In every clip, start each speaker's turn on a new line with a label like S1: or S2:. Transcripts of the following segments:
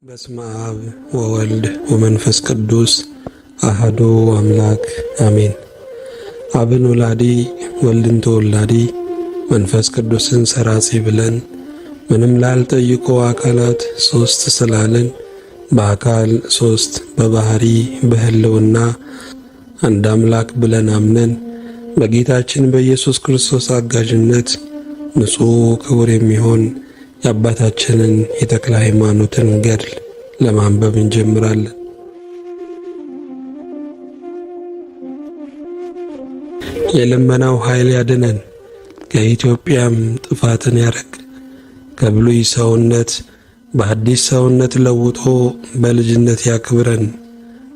S1: በስመ አብ ወወልድ ወመንፈስ ቅዱስ አሐዱ አምላክ አሜን። አብን ወላዲ ወልድን ተወላዲ መንፈስ ቅዱስን ሰራጺ ብለን ምንም ላልጠይቁ አካላት ሶስት ስላልን በአካል ሶስት በባህሪ በህልውና አንድ አምላክ ብለን አምነን በጌታችን በኢየሱስ ክርስቶስ አጋዥነት ንጹሕ ክቡር የሚሆን የአባታችንን የተክለ ሃይማኖትን ገድል ለማንበብ እንጀምራለን። የልመናው ኃይል ያድነን፣ ከኢትዮጵያም ጥፋትን ያርቅ። ከብሉይ ሰውነት በአዲስ ሰውነት ለውጦ በልጅነት ያክብረን።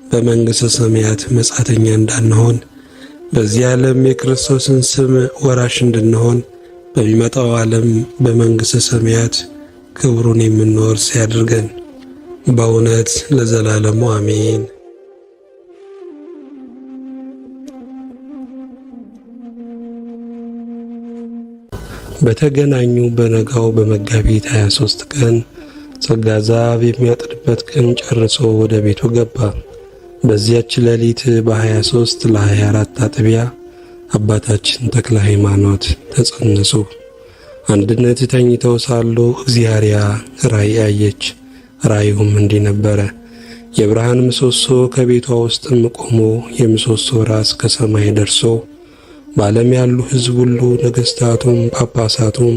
S1: በመንግሥተ ሰማያት መጻተኛ እንዳንሆን በዚህ ዓለም የክርስቶስን ስም ወራሽ እንድንሆን በሚመጣው ዓለም በመንግሥተ ሰማያት ክብሩን የምንወርስ ያድርገን በእውነት ለዘላለሙ አሜን። በተገናኙ በነጋው በመጋቢት 23 ቀን ጸጋ ዛብ የሚያጥድበት ቀን ጨርሶ ወደ ቤቱ ገባ። በዚያች ሌሊት በ23 ለ24 አጥቢያ አባታችን ተክለ ሃይማኖት ተጸነሱ። አንድነት ተኝተው ሳሉ እግዚአብሔር ራእይ አየች። ራእዩም እንዲህ ነበረ። የብርሃን ምሰሶ ከቤቷ ውስጥም ቆሞ የምሰሶ ራስ ከሰማይ ደርሶ በዓለም ያሉ ሕዝብ ሁሉ ነገሥታቱም ጳጳሳቱም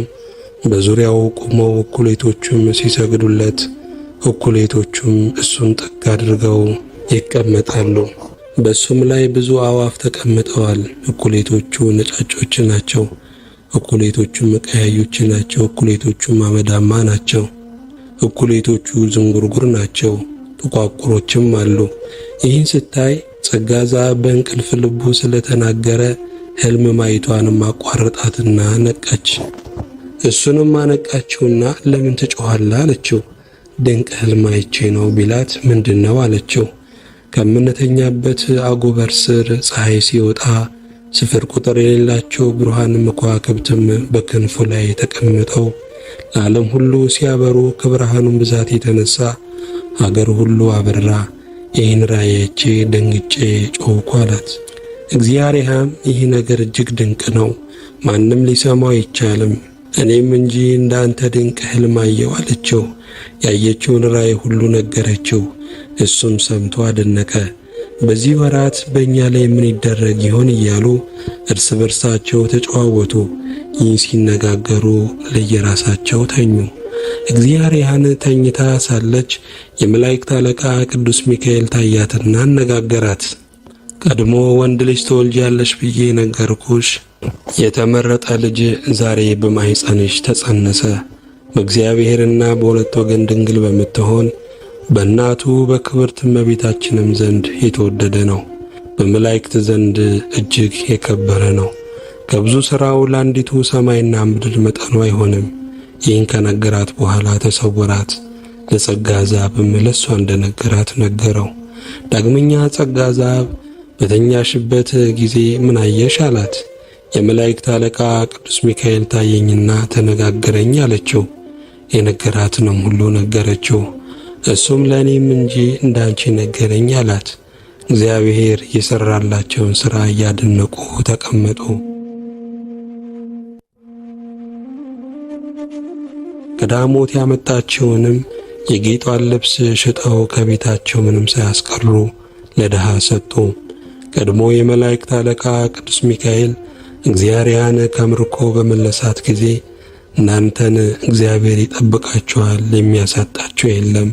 S1: በዙሪያው ቆመው እኩሌቶቹም ሲሰግዱለት፣ እኩሌቶቹም እሱን ጥግ አድርገው ይቀመጣሉ። በሱም ላይ ብዙ አዋፍ ተቀምጠዋል። እኩሌቶቹ ነጫጮች ናቸው፣ እኩሌቶቹም ቀያዮች ናቸው፣ እኩሌቶቹም አመዳማ ናቸው፣ እኩሌቶቹ ዝንጉርጉር ናቸው፣ ጥቋቁሮችም አሉ። ይህን ስታይ ጸጋ ዛብ በእንቅልፍ ልቡ ስለተናገረ ሕልም ማየቷንም አቋረጣትና ነቃች። እሱንም አነቃችውና ለምን ትጮኻለህ አለችው። ድንቅ ሕልም አይቼ ነው ቢላት ምንድነው አለችው። ከምንተኛበት አጎበር ስር ፀሐይ ሲወጣ ስፍር ቁጥር የሌላቸው ብሩሃን ከዋክብትም በክንፉ ላይ ተቀምጠው ለዓለም ሁሉ ሲያበሩ ከብርሃኑም ብዛት የተነሳ አገር ሁሉ አበራ። ይህን ራእይ አይቼ ደንግጬ ጮኽኩ አላት። እግዚአብሔርም ይህ ነገር እጅግ ድንቅ ነው፣ ማንም ሊሰማው አይቻልም፣ እኔም እንጂ እንዳንተ ድንቅ ሕልም አየሁ አለችው። ያየችውን ራእይ ሁሉ ነገረችው። እሱም ሰምቶ አደነቀ። በዚህ ወራት በእኛ ላይ ምን ይደረግ ይሆን እያሉ እርስ በርሳቸው ተጨዋወቱ። ይህን ሲነጋገሩ ለየራሳቸው ተኙ። እግዚአብሔርን ተኝታ ሳለች የመላእክት አለቃ ቅዱስ ሚካኤል ታያትና አነጋገራት። ቀድሞ ወንድ ልጅ ትወልጃለሽ ብዬ ነገርኩሽ፣ የተመረጠ ልጅ ዛሬ በማኅፀንሽ ተጸነሰ። በእግዚአብሔርና በሁለት ወገን ድንግል በምትሆን በእናቱ በክብርት እመቤታችንም ዘንድ የተወደደ ነው። በመላእክት ዘንድ እጅግ የከበረ ነው። ከብዙ ሥራው ለአንዲቱ ሰማይና ምድር መጠኑ አይሆንም። ይህን ከነገራት በኋላ ተሰወራት። ለጸጋ ዛብም ለሷ እንደነገራት ነገረው። ዳግመኛ ጸጋ ዛብ በተኛሽበት ጊዜ ምን አየሽ አላት። የመላእክት አለቃ ቅዱስ ሚካኤል ታየኝና ተነጋገረኝ አለችው። የነገራትንም ሁሉ ነገረችው። እሱም ለእኔም እንጂ እንዳንቺ ነገረኝ አላት። እግዚአብሔር የሠራላቸውን ሥራ እያደነቁ ተቀመጡ። ከዳሞት ያመጣችውንም የጌጧን ልብስ ሽጠው ከቤታቸው ምንም ሳያስቀሩ ለድሃ ሰጡ። ቀድሞ የመላእክት አለቃ ቅዱስ ሚካኤል እግዚአብሔርን ከምርኮ በመለሳት ጊዜ እናንተን እግዚአብሔር ይጠብቃችኋል፣ የሚያሳጣችሁ የለም፣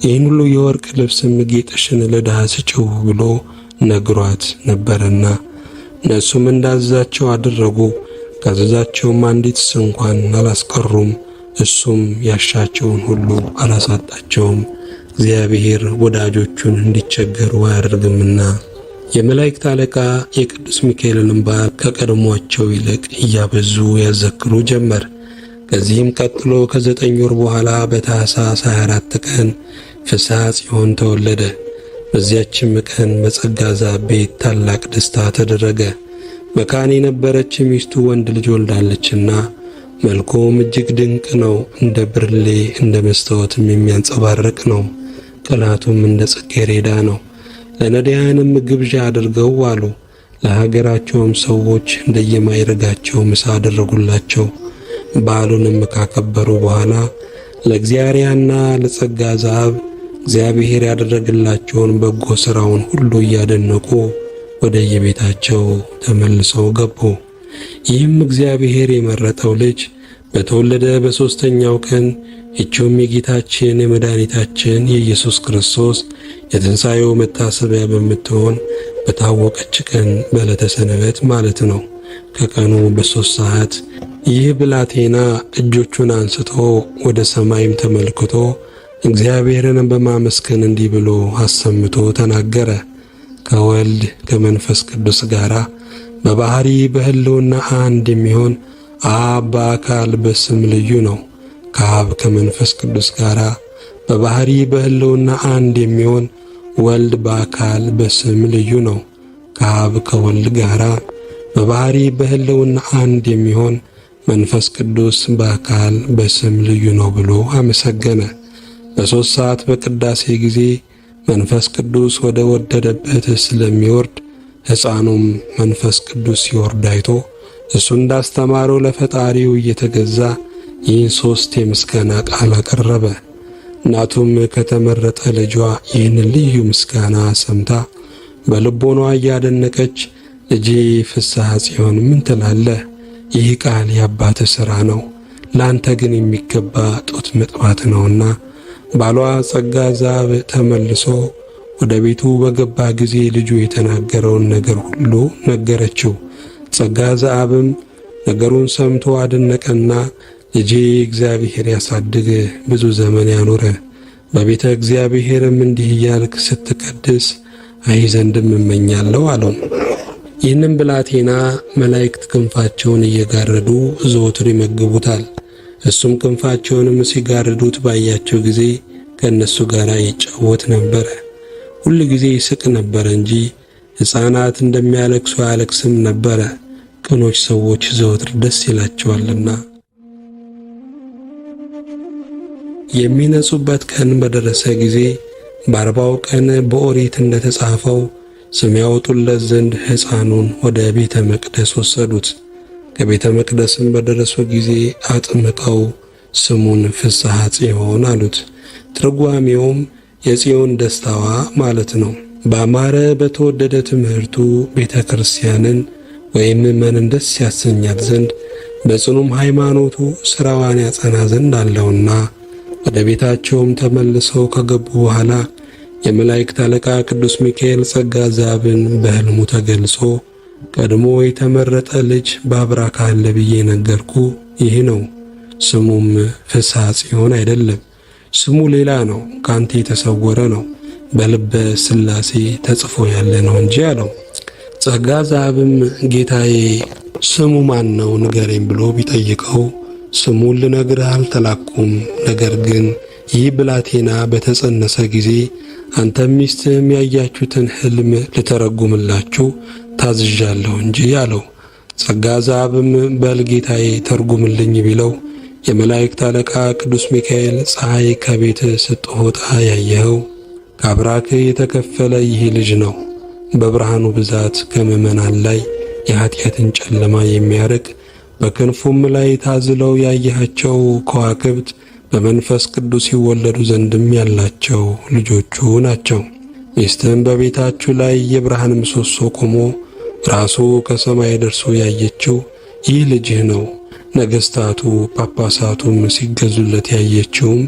S1: ይህን ሁሉ የወርቅ ልብስም ጌጥሽን ለድሃ ስጪው ብሎ ነግሯት ነበርና እነሱም እንዳዘዛቸው አደረጉ። ካዘዛቸውም አንዲት እንኳን አላስቀሩም። እሱም ያሻቸውን ሁሉ አላሳጣቸውም፣ እግዚአብሔር ወዳጆቹን እንዲቸገሩ አያደርግምና። የመላእክት አለቃ የቅዱስ ሚካኤልን በዓል ከቀድሞአቸው ይልቅ እያበዙ ያዘክሩ ጀመር። ከዚህም ቀጥሎ ከ9 ወር በኋላ በታኅሳስ 24 ቀን ፍስሐ ጽዮን ተወለደ። በዚያችም ቀን በጸጋ ዛብ ቤት ታላቅ ደስታ ተደረገ። መካን የነበረች ሚስቱ ወንድ ልጅ ወልዳለችና መልኩም እጅግ ድንቅ ነው፣ እንደ ብርሌ እንደ መስታወትም የሚያንጸባርቅ ነው። ቅላቱም እንደ ጽጌረዳ ነው። ለነዳያንም ግብዣ አድርገው አሉ። ለሀገራቸውም ሰዎች እንደየማይረጋቸው ምሳ አደረጉላቸው። በዓሉንም ካከበሩ በኋላ ለእግዚአብሔርና ለጸጋ ዘአብ እግዚአብሔር ያደረገላቸውን በጎ ሥራውን ሁሉ እያደነቁ ወደ የቤታቸው ተመልሰው ገቡ። ይህም እግዚአብሔር የመረጠው ልጅ በተወለደ በሦስተኛው ቀን ይህችውም የጌታችን የመድኃኒታችን የኢየሱስ ክርስቶስ የትንሣኤው መታሰቢያ በምትሆን በታወቀች ቀን በዕለተ ሰንበት ማለት ነው። ከቀኑ በ3 ሰዓት ይህ ብላቴና እጆቹን አንስቶ ወደ ሰማይም ተመልክቶ እግዚአብሔርን በማመስገን እንዲህ ብሎ አሰምቶ ተናገረ። ከወልድ ከመንፈስ ቅዱስ ጋር በባህሪ በሕልውና አንድ የሚሆን አብ በአካል በስም ልዩ ነው። ከአብ ከመንፈስ ቅዱስ ጋር በባህሪ በሕልውና አንድ የሚሆን ወልድ በአካል በስም ልዩ ነው። ከአብ ከወልድ ጋር በባህሪ በሕልውና አንድ የሚሆን መንፈስ ቅዱስ በአካል በስም ልዩ ነው ብሎ አመሰገነ። በ3 ሰዓት በቅዳሴ ጊዜ መንፈስ ቅዱስ ወደ ወደደበት ስለሚወርድ ሕፃኑም መንፈስ ቅዱስ ሲወርድ አይቶ እሱ እንዳስተማረው ለፈጣሪው እየተገዛ ይህን 3 የምስጋና ቃል አቀረበ። እናቱም ከተመረጠ ልጇ ይህን ልዩ ምስጋና ሰምታ በልቦኗ እያደነቀች ልጄ ፍስሐ ጽዮን ምን ትላለህ? ይህ ቃል የአባትህ ሥራ ነው፣ ላንተ ግን የሚገባ ጡት መጥባት ነውና። ባሏ ጸጋ ዘአብ ተመልሶ ወደ ቤቱ በገባ ጊዜ ልጁ የተናገረውን ነገር ሁሉ ነገረችው። ጸጋ ዘአብም ነገሩን ሰምቶ አደነቀና ልጄ እግዚአብሔር ያሳድግ ብዙ ዘመን ያኖረ በቤተ እግዚአብሔርም እንዲህ እያልክ ስትቀድስ አይ ዘንድም እመኛለሁ አለው። ይህንም ብላቴና መላእክት ክንፋቸውን እየጋረዱ ዘወትር ይመግቡታል። እሱም ክንፋቸውንም ሲጋርዱት ባያቸው ጊዜ ከእነሱ ጋር ይጫወት ነበረ። ሁል ጊዜ ይስቅ ነበረ እንጂ ሕፃናት እንደሚያለቅሱ አያለቅስም ነበረ። ቅኖች ሰዎች ዘወትር ደስ ይላቸዋልና። የሚነጹበት ቀን በደረሰ ጊዜ በ40ው ቀን በኦሪት እንደተጻፈው ስም ያወጡለት ዘንድ ሕፃኑን ወደ ቤተ መቅደስ ወሰዱት። ከቤተ መቅደስም በደረሱ ጊዜ አጥምቀው ስሙን ፍስሐ ጽዮን አሉት። ትርጓሜውም የጽዮን ደስታዋ ማለት ነው። ባማረ በተወደደ ትምህርቱ ቤተ ክርስቲያንን ወይም ምእመንን ደስ ያሰኛት ዘንድ በጽኑም ሃይማኖቱ ሥራዋን ያጸና ዘንድ አለውና። ወደ ቤታቸውም ተመልሰው ከገቡ በኋላ የመላእክት አለቃ ቅዱስ ሚካኤል ጸጋ ዘአብን በሕልሙ ተገልጾ ቀድሞ የተመረጠ ልጅ በአብራክ አለ ብዬ ነገርኩ ይህ ነው፣ ስሙም ፍስሐ ጽዮን አይደለም፣ ስሙ ሌላ ነው፣ ካንተ የተሰወረ ነው፣ በልበ ሥላሴ ተጽፎ ያለ ነው እንጂ አለው። ጸጋ ዘአብም ጌታዬ ስሙ ማን ነው ንገረኝ ብሎ ቢጠይቀው ስሙን ልነግርህ አልተላኩም፣ ነገር ግን ይህ ብላቴና በተጸነሰ ጊዜ አንተም ሚስትህም ያያችሁትን ሕልም ልተረጉምላችሁ ታዝዣለሁ እንጂ አለው። ጸጋ ዘአብም በል ጌታዬ ተርጉምልኝ ቢለው የመላእክት አለቃ ቅዱስ ሚካኤል ፀሐይ ከቤት ስትወጣ ያየኸው ከአብራክ የተከፈለ ይህ ልጅ ነው። በብርሃኑ ብዛት ከምዕመናን ላይ የኀጢአትን ጨለማ የሚያርቅ በክንፉም ላይ ታዝለው ያየሃቸው ከዋክብት በመንፈስ ቅዱስ ይወለዱ ዘንድም ያላቸው ልጆቹ ናቸው። ሚስትህም በቤታችሁ ላይ የብርሃን ምሰሶ ቆሞ ራሱ ከሰማይ ደርሶ ያየችው ይህ ልጅህ ነው። ነገሥታቱ ጳጳሳቱም ሲገዙለት ያየችውም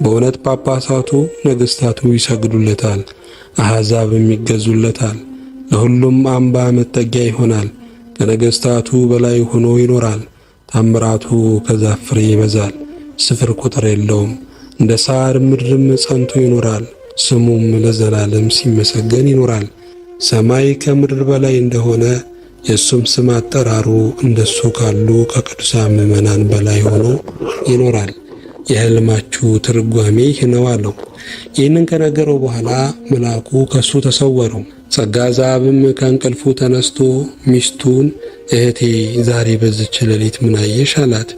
S1: በእውነት ጳጳሳቱ ነገሥታቱ ይሰግዱለታል፣ አሕዛብም ይገዙለታል። ለሁሉም አምባ መጠጊያ ይሆናል። ከነገሥታቱ በላይ ሆኖ ይኖራል። ታምራቱ ከዛፍ ፍሬ ይበዛል፣ ስፍር ቁጥር የለውም። እንደ ሳር ምድርም ጸንቶ ይኖራል። ስሙም ለዘላለም ሲመሰገን ይኖራል። ሰማይ ከምድር በላይ እንደሆነ የእሱም ስም አጠራሩ እንደሱ ካሉ ከቅዱሳን ምዕመናን በላይ ሆኖ ይኖራል። የሕልማችሁ ትርጓሜ ይህ ነው አለው። ይህንን ከነገረው በኋላ መልአኩ ከሱ ተሰወረው። ጸጋ ዘአብም ከእንቅልፉ ተነስቶ ሚስቱን እህቴ ዛሬ በዚች ሌሊት ምን አየሽ አላት።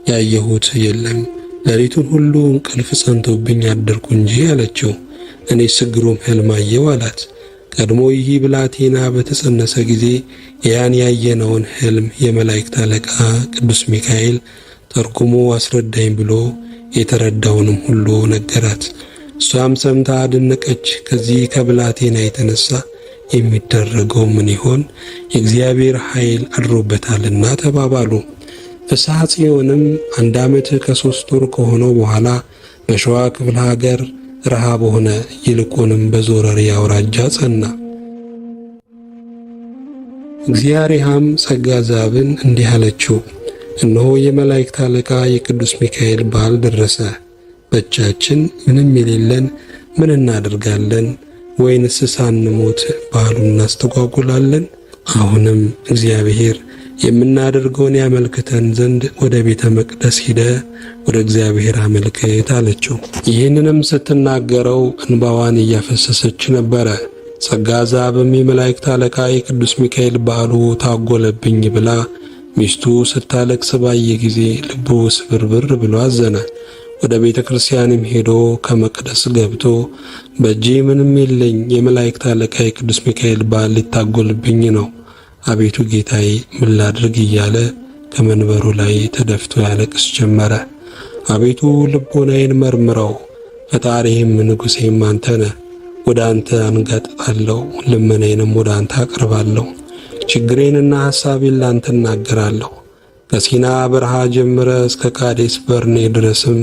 S1: ያየሁት የለም፣ ሌሊቱን ሁሉ እንቅልፍ ጸንቶብኝ አደርኩ እንጂ አለችው። እኔስ ግሩም ሕልም አየሁ አላት። ቀድሞ ይህ ብላቴና በተጸነሰ ጊዜ ያን ያየነውን ሕልም የመላእክት አለቃ ቅዱስ ሚካኤል ተርጉሞ አስረዳኝ ብሎ የተረዳውንም ሁሉ ነገራት። እሷም ሰምታ አደነቀች። ከዚህ ከብላቴና የተነሳ የሚደረገው ምን ይሆን? የእግዚአብሔር ኃይል አድሮበታልና ተባባሉ። ፍስሐ ጽዮንም 1 ዓመት ከ3 ወር ከሆነው በኋላ በሸዋ ክፍለ ሀገር ረሃብ ሆነ። ይልቁንም በዞረሪ አውራጃ ጸና። እግዚአብሔርም ጸጋ ዛብን እንዲህ አለችው፣ እነሆ የመላእክት አለቃ የቅዱስ ሚካኤል በዓል ደረሰ። በእጃችን ምንም የሌለን ምን እናደርጋለን? ወይንስ ሳንሞት በዓሉን እናስተጓጉላለን? አሁንም እግዚአብሔር የምናደርገውን ያመልክተን ዘንድ ወደ ቤተ መቅደስ ሂደ ወደ እግዚአብሔር አመልክት አለችው። ይህንንም ስትናገረው እንባዋን እያፈሰሰች ነበረ። ጸጋ ዛብም የመላእክት አለቃ የቅዱስ ሚካኤል በዓሉ ታጎለብኝ ብላ ሚስቱ ስታለቅስ ባየ ጊዜ ልቡ ስብርብር ብሎ አዘነ። ወደ ቤተ ክርስቲያንም ሄዶ ከመቅደስ ገብቶ በእጄ ምንም የለኝ፣ የመላእክት አለቃ የቅዱስ ሚካኤል በዓል ሊታጎልብኝ ነው፣ አቤቱ ጌታዬ ምን ላድርግ እያለ ከመንበሩ ላይ ተደፍቶ ያለቅስ ጀመረ። አቤቱ ልቦናዬን መርምረው፣ ፈጣሪም ንጉሴም አንተ ነህ። ወደ አንተ አንጋጥጣለሁ፣ ልመናዬንም ወደ አንተ አቀርባለሁ። ችግሬንና ሐሳቤን ላንተ እናገራለሁ። ከሲና በረሃ ጀምረ እስከ ቃዴስ በርኔ ድረስም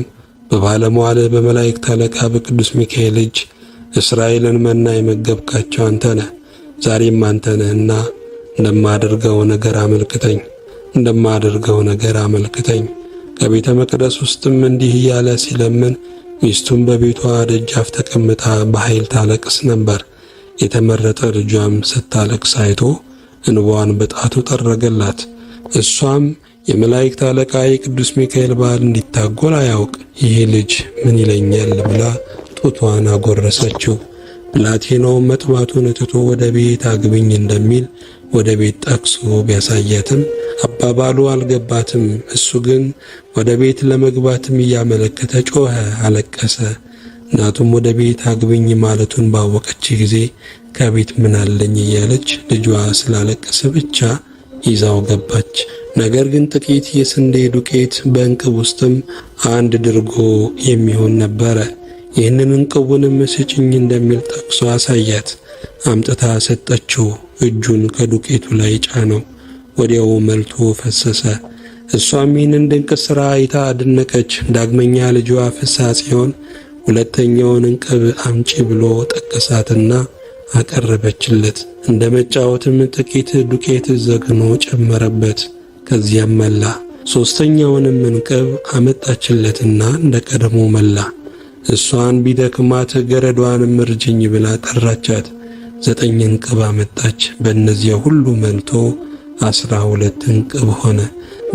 S1: በባለሟል በመላእክት አለቃ በቅዱስ ሚካኤል እጅ እስራኤልን መና የመገብካቸው አንተ ነህ። ዛሬም አንተ ነህና እንደማደርገው ነገር አመልክተኝ። ከቤተ መቅደስ ውስጥም እንዲህ እያለ ሲለምን ሚስቱን በቤቷ ደጃፍ ተቀምጣ በኃይል ታለቅስ ነበር። የተመረጠ ልጇም ስታለቅስ አይቶ እንባዋን በጣቱ ጠረገላት። እሷም የመላእክት አለቃ የቅዱስ ሚካኤል በዓል እንዲታጎል አያውቅ ይህ ልጅ ምን ይለኛል ብላ ጡቷን አጎረሰችው። ብላቴናውም መጥማቱን ትቶ ወደ ቤት አግብኝ እንደሚል ወደ ቤት ጠቅሶ ቢያሳያትም አባባሉ አልገባትም። እሱ ግን ወደ ቤት ለመግባትም እያመለከተ ጮኸ፣ አለቀሰ። እናቱም ወደ ቤት አግብኝ ማለቱን ባወቀች ጊዜ ከቤት ምን አለኝ እያለች ልጇ ስላለቀሰ ብቻ ይዛው ገባች። ነገር ግን ጥቂት የስንዴ ዱቄት በእንቅብ ውስጥም 1 ድርጎ የሚሆን ነበረ። ይህንን እንቅቡንም ስጭኝ እንደሚል ጠቅሶ አሳያት። አምጥታ ሰጠችው። እጁን ከዱቄቱ ላይ ጫነው፣ ወዲያው መልቶ ፈሰሰ። እሷም ይህንን ድንቅ ሥራ አይታ አደነቀች። ዳግመኛ ልጇ ፍስሐ ጽዮን 2ኛውን እንቅብ አምጪ ብሎ ጠቀሳትና አቀረበችለት። እንደ መጫወትም ጥቂት ዱቄት ዘግኖ ጨመረበት። ከዚያም መላ። 3ኛውንም እንቅብ አመጣችለትና እንደ ቀደሞ መላ። እሷን ቢደክማት ገረዷንም እርጅኝ ብላ ጠራቻት። 9 እንቅብ አመጣች። በእነዚያ ሁሉ መልቶ 12 እንቅብ ሆነ።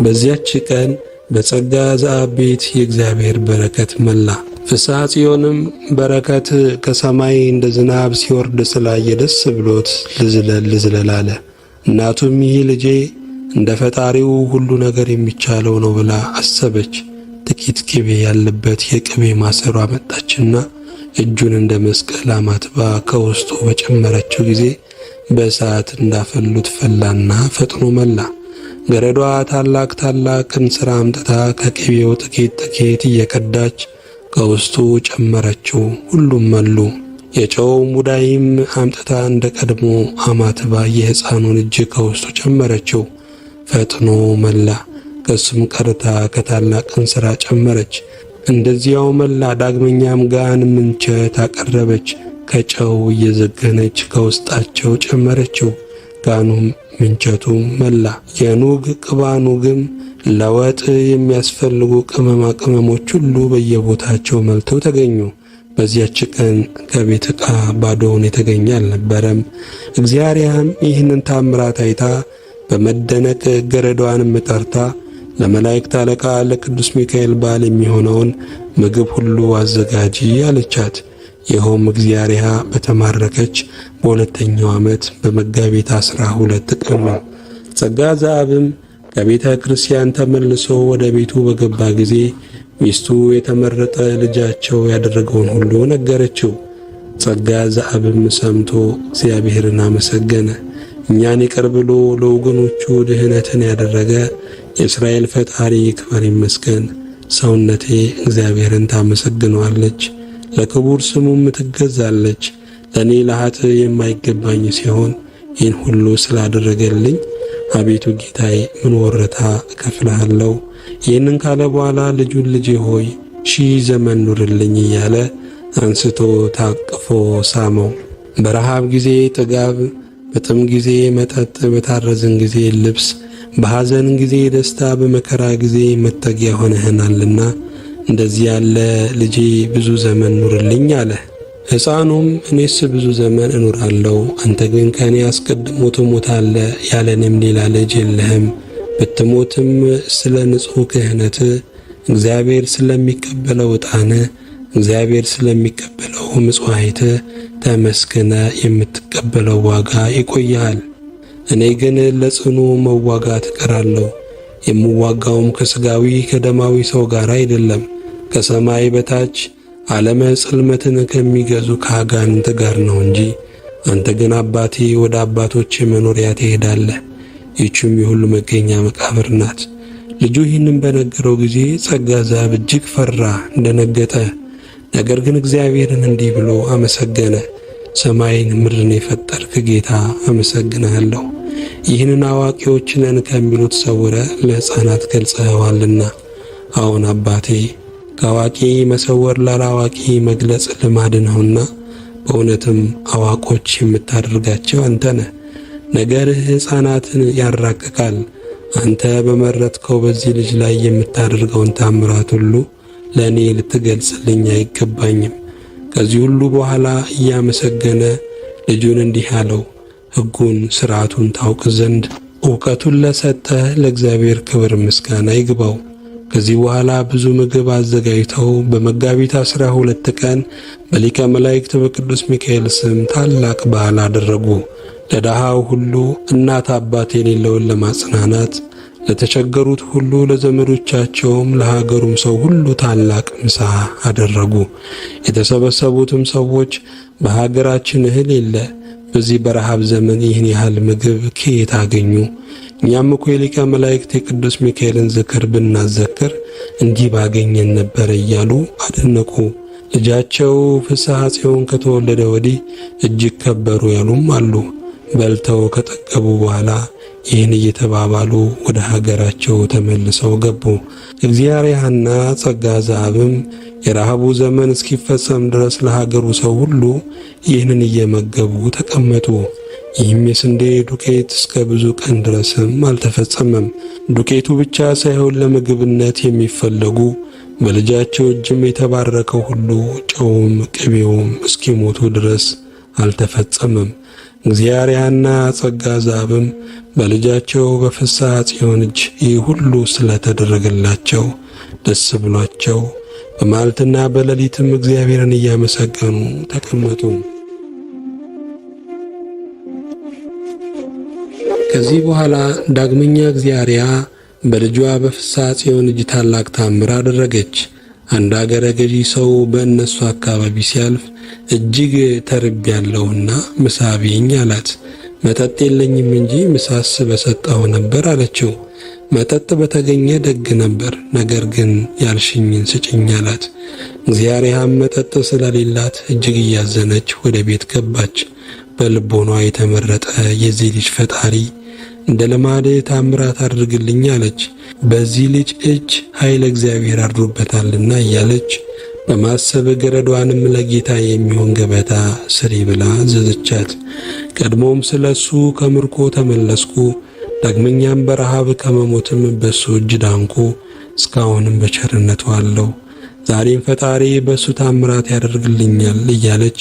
S1: በዚያች ቀን በጸጋ ዘአብ ቤት የእግዚአብሔር በረከት መላ። ፍስሐ ጽዮንም በረከት ከሰማይ እንደ ዝናብ ሲወርድ ስላየ ደስ ብሎት ልዝለል አለ። እናቱም ይህ ልጄ እንደ ፈጣሪው ሁሉ ነገር የሚቻለው ነው ብላ አሰበች። ጥቂት ቅቤ ያለበት የቅቤ ማሰሮ አመጣችና እጁን እንደ መስቀል አማትባ ከውስጡ በጨመረችው ጊዜ በእሳት እንዳፈሉት ፈላና ፈጥኖ መላ። ገረዷ ታላቅ እንስራ አምጥታ ከቅቤው ጥቂት እየቀዳች ከውስጡ ጨመረችው። ሁሉም መሉ። የጨው ሙዳይም አምጥታ እንደ ቀድሞ አማትባ የሕፃኑን እጅ ከውስጡ ጨመረችው። ፈጥኖ መላ። ከሱም ቀርታ ከታላቅ እንስራ ጨመረች። እንደዚያው መላ። ዳግመኛም ጋን ምንቸት አቀረበች። ከጨው እየዘገነች ከውስጣቸው ጨመረችው። ጋኑም ምንቸቱም መላ። የኑግ ቅባ ኑግም ለወጥ የሚያስፈልጉ ቅመማ ቅመሞች ሁሉ በየቦታቸው መልተው ተገኙ። በዚያች ቀን ከቤት ዕቃ ባዶውን የተገኘ አልነበረም። እግዚአብሔርም ይህንን ታምራት አይታ በመደነቅ ገረዷንም ጠርታ ለመላእክት አለቃ ለቅዱስ ሚካኤል በዓል የሚሆነውን ምግብ ሁሉ አዘጋጂ አለቻት። ይኸውም እግዚአብሔር በተማረከች በ2ኛው ዓመት በመጋቢት 12 ቀን ነው። ጸጋ ዘአብም ከቤተ ክርስቲያን ተመልሶ ወደ ቤቱ በገባ ጊዜ ሚስቱ የተመረጠ ልጃቸው ያደረገውን ሁሉ ነገረችው። ጸጋ ዘአብም ሰምቶ እግዚአብሔርን አመሰገነ። እኛን ይቅር ብሎ ለወገኖቹ ድህነትን ያደረገ የእስራኤል ፈጣሪ ይክበር ይመስገን። ሰውነቴ እግዚአብሔርን ታመሰግነዋለች፣ ለክቡር ስሙም ትገዛለች። ለእኔ ለኃጥእ የማይገባኝ ሲሆን ይህን ሁሉ ስላደረገልኝ አቤቱ ጌታዬ ምን ወረታ እከፍልሃለሁ? ይህንን ካለ በኋላ ልጁን ልጄ ሆይ 1000 ዘመን ኑርልኝ እያለ አንስቶ ታቅፎ ሳመው። በረሃብ ጊዜ ጥጋብ፣ በጥም ጊዜ መጠጥ፣ በታረዝን ጊዜ ልብስ፣ በሐዘን ጊዜ ደስታ፣ በመከራ ጊዜ መጠጊያ ሆነህናልና እንደዚህ ያለ ልጄ ብዙ ዘመን ኑርልኝ አለ። ሕፃኑም እኔስ ብዙ ዘመን እኖራለሁ፣ አንተ ግን ከእኔ አስቀድሞ ትሞታለህ፣ ያለንም ሌላ ልጅ የለህም። ብትሞትም ስለ ንጹሕ ክህነት እግዚአብሔር ስለሚቀበለው ዕጣን እግዚአብሔር ስለሚቀበለው ምጽዋዕት ተመስግነ የምትቀበለው ዋጋ ይቆያል። እኔ ግን ለጽኑ መዋጋት እቀራለሁ። የምዋጋውም ከሥጋዊ ከደማዊ ሰው ጋር አይደለም፣ ከሰማይ በታች ዓለመ ጽልመትን ከሚገዙ ከአጋንንት ጋር ነው እንጂ። አንተ ግን አባቴ ወደ አባቶች መኖሪያ ትሄዳለህ፣ ይህችም የሁሉ መገኛ መቃብር ናት። ልጁ ይህንን በነገረው ጊዜ ጸጋ ዘአብ እጅግ ፈራ፣ እንደነገጠ። ነገር ግን እግዚአብሔርን እንዲህ ብሎ አመሰገነ። ሰማይን ምድርን የፈጠርክ ጌታ አመሰግንሃለሁ። ይህንን አዋቂዎች ነን ከሚሉት ሰውረ ለሕፃናት ገልጸኸዋልና። አዎን አባቴ፣ ከአዋቂ መሰወር ላላዋቂ መግለጽ ልማድ ነውና በእውነትም አዋቆች የምታደርጋቸው አንተ ነህ። ነገርህ ሕፃናትን ያራቅቃል። አንተ በመረጥከው በዚህ ልጅ ላይ የምታደርገውን ታምራት ሁሉ ለእኔ ልትገልጽልኝ አይገባኝም። ከዚህ ሁሉ በኋላ እያመሰገነ ልጁን እንዲህ አለው፣ ሕጉን ሥርዓቱን ታውቅ ዘንድ ዕውቀቱን ለሰጠ ለእግዚአብሔር ክብር ምስጋና ይግባው። ከዚህ በኋላ ብዙ ምግብ አዘጋጅተው በመጋቢት 12 ቀን በሊቀ መላእክት በቅዱስ ሚካኤል ስም ታላቅ በዓል አደረጉ። ለድሃው ሁሉ እናት አባት የሌለውን ለማጽናናት፣ ለተቸገሩት ሁሉ ለዘመዶቻቸውም ለሀገሩም ሰው ሁሉ ታላቅ ምሳ አደረጉ። የተሰበሰቡትም ሰዎች በሀገራችን እህል የለ፣ በዚህ በረሃብ ዘመን ይህን ያህል ምግብ ከየት አገኙ? እኛም እኮ የሊቀ መላእክት የቅዱስ ሚካኤልን ዝክር ብናዘክር እንዲህ ባገኘን ነበር እያሉ አደነቁ። ልጃቸው ፍስሐ ጽዮን ከተወለደ ወዲህ እጅግ ከበሩ ያሉም አሉ። በልተው ከጠገቡ በኋላ ይህን እየተባባሉ ወደ ሀገራቸው ተመልሰው ገቡ። እግዚአብሔርና ጸጋ ዘአብም የረሃቡ ዘመን እስኪፈጸም ድረስ ለሀገሩ ሰው ሁሉ ይህንን እየመገቡ ተቀመጡ። ይህም የስንዴ ዱቄት እስከ ብዙ ቀን ድረስም አልተፈጸመም። ዱቄቱ ብቻ ሳይሆን ለምግብነት የሚፈለጉ በልጃቸው እጅም የተባረከው ሁሉ ጨውም ቅቤውም እስኪሞቱ ድረስ አልተፈጸመም። እግዚአብሔርና ጸጋ ዘአብም በልጃቸው በፍስሐ ጽዮን እጅ ይህ ሁሉ ስለተደረገላቸው ደስ ብሏቸው በመዓልትና በሌሊትም እግዚአብሔርን እያመሰገኑ ተቀመጡ። ከዚህ በኋላ ዳግመኛ እግዚአብሔር በልጇ በፍስሐ ጽዮን እጅ ታላቅ ታምር አደረገች። አንድ አገረ ገዢ ሰው በእነሱ አካባቢ ሲያልፍ እጅግ ተርቤያለሁና ምሳ ብይኝ አላት። መጠጥ የለኝም እንጂ ምሳስ በሰጠው ነበር አለችው። መጠጥ በተገኘ ደግ ነበር፣ ነገር ግን ያልሽኝን ስጭኝ አላት። እግዚአብሔርም መጠጥ ስለሌላት እጅግ እያዘነች ወደ ቤት ገባች። በልቦኗ የተመረጠ የዚህ ልጅ ፈጣሪ እንደ ልማድ ታምራት አድርግልኝ አለች። በዚህ ልጅ እጅ ኃይለ እግዚአብሔር አድሮበታልና እያለች በማሰብ ገረዷንም ለጌታ የሚሆን ገበታ ስሪ ብላ አዘዘቻት። ቀድሞም ስለሱ ከምርኮ ተመለስኩ፣ ዳግመኛም በረሃብ ከመሞትም በሱ እጅ ዳንኩ፣ እስካሁንም በቸርነቱ አለው። ዛሬም ፈጣሪ በሱ ታምራት ያደርግልኛል እያለች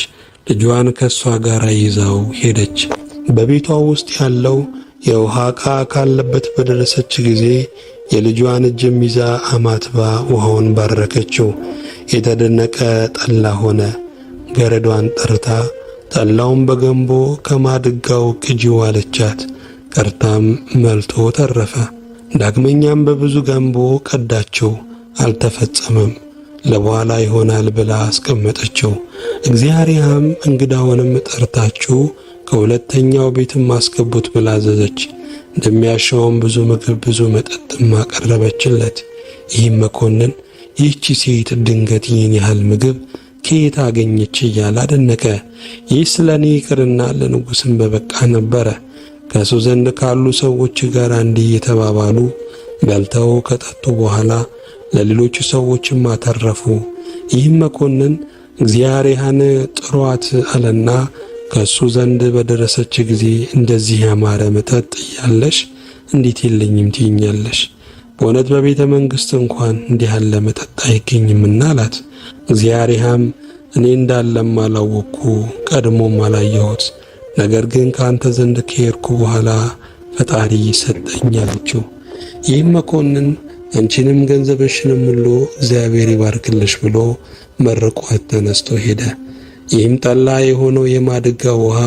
S1: ልጇን ከሷ ጋር ይዛው ሄደች። በቤቷ ውስጥ ያለው የውሃ ዕቃ ካለበት በደረሰች ጊዜ የልጇን እጅም ይዛ አማትባ ውሃውን ባረከችው። የተደነቀ ጠላ ሆነ። ገረዷን ጠርታ ጠላውን በገንቦ ከማድጋው ቅጂው አለቻት። ቀርታም መልቶ ተረፈ። ዳግመኛም በብዙ ገንቦ ቀዳቸው፣ አልተፈጸመም። ለበኋላ ይሆናል ብላ አስቀመጠችው። እግዚአብሔርም እንግዳውንም ጠርታችሁ ከሁለተኛው ቤትም አስገቡት ብላ አዘዘች። እንደሚያሻውም ብዙ ምግብ ብዙ መጠጥም አቀረበችለት። ይህም መኮንን ይህች ሴት ድንገት ይህን ያህል ምግብ ከየት አገኘች እያለ አደነቀ። ይህ ስለ እኔ ይቅርና ለንጉሥም በበቃ ነበረ። ከእሱ ዘንድ ካሉ ሰዎች ጋር እንዲህ የተባባሉ በልተው ከጠጡ በኋላ ለሌሎቹ ሰዎችም አተረፉ። ይህም መኮንን እግዚአብሔርን ጥሯት አለና ከእሱ ዘንድ በደረሰች ጊዜ እንደዚህ ያማረ መጠጥ እያለሽ እንዴት የለኝም ትይኛለሽ? በእውነት በቤተ መንግሥት እንኳን እንዲህ ያለ መጠጥ አይገኝምና አላት። እግዚአብሔርም እኔ እንዳለም አላወቅኩ ቀድሞም አላየሁት፣ ነገር ግን ከአንተ ዘንድ ከሄድኩ በኋላ ፈጣሪ ሰጠኝ አለችው። ይህም መኮንን አንቺንም ገንዘብሽንም ሁሉ እግዚአብሔር ይባርክልሽ ብሎ መርቋት ተነስቶ ሄደ። ይህም ጠላ የሆነው የማድጋ ውሃ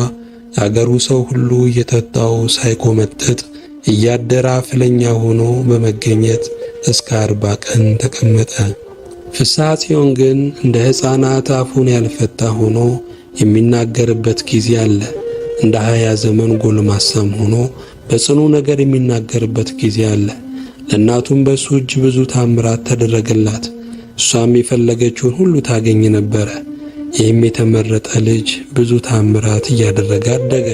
S1: የአገሩ ሰው ሁሉ እየጠጣው ሳይቆመጥጥ እያደረ አፍለኛ ሆኖ በመገኘት እስከ 40 ቀን ተቀመጠ። ፍስሐ ጽዮን ግን እንደ ሕፃናት አፉን ያልፈታ ሆኖ የሚናገርበት ጊዜ አለ። እንደ 20 ዘመን ጎልማሳም ሆኖ በጽኑ ነገር የሚናገርበት ጊዜ አለ። ለእናቱም በሱ እጅ ብዙ ታምራት ተደረገላት። እሷም የፈለገችውን ሁሉ ታገኝ ነበረ። ይህም የተመረጠ ልጅ ብዙ ታምራት እያደረገ አደገ።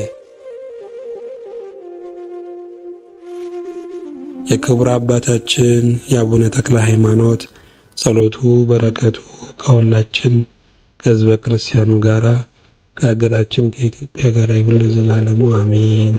S1: የክቡር አባታችን የአቡነ ተክለ ሃይማኖት ጸሎቱ በረከቱ ከሁላችን ከሕዝበ ክርስቲያኑ ጋራ ከሀገራችን ከኢትዮጵያ ጋር ይሁን ለዘላለሙ አሜን።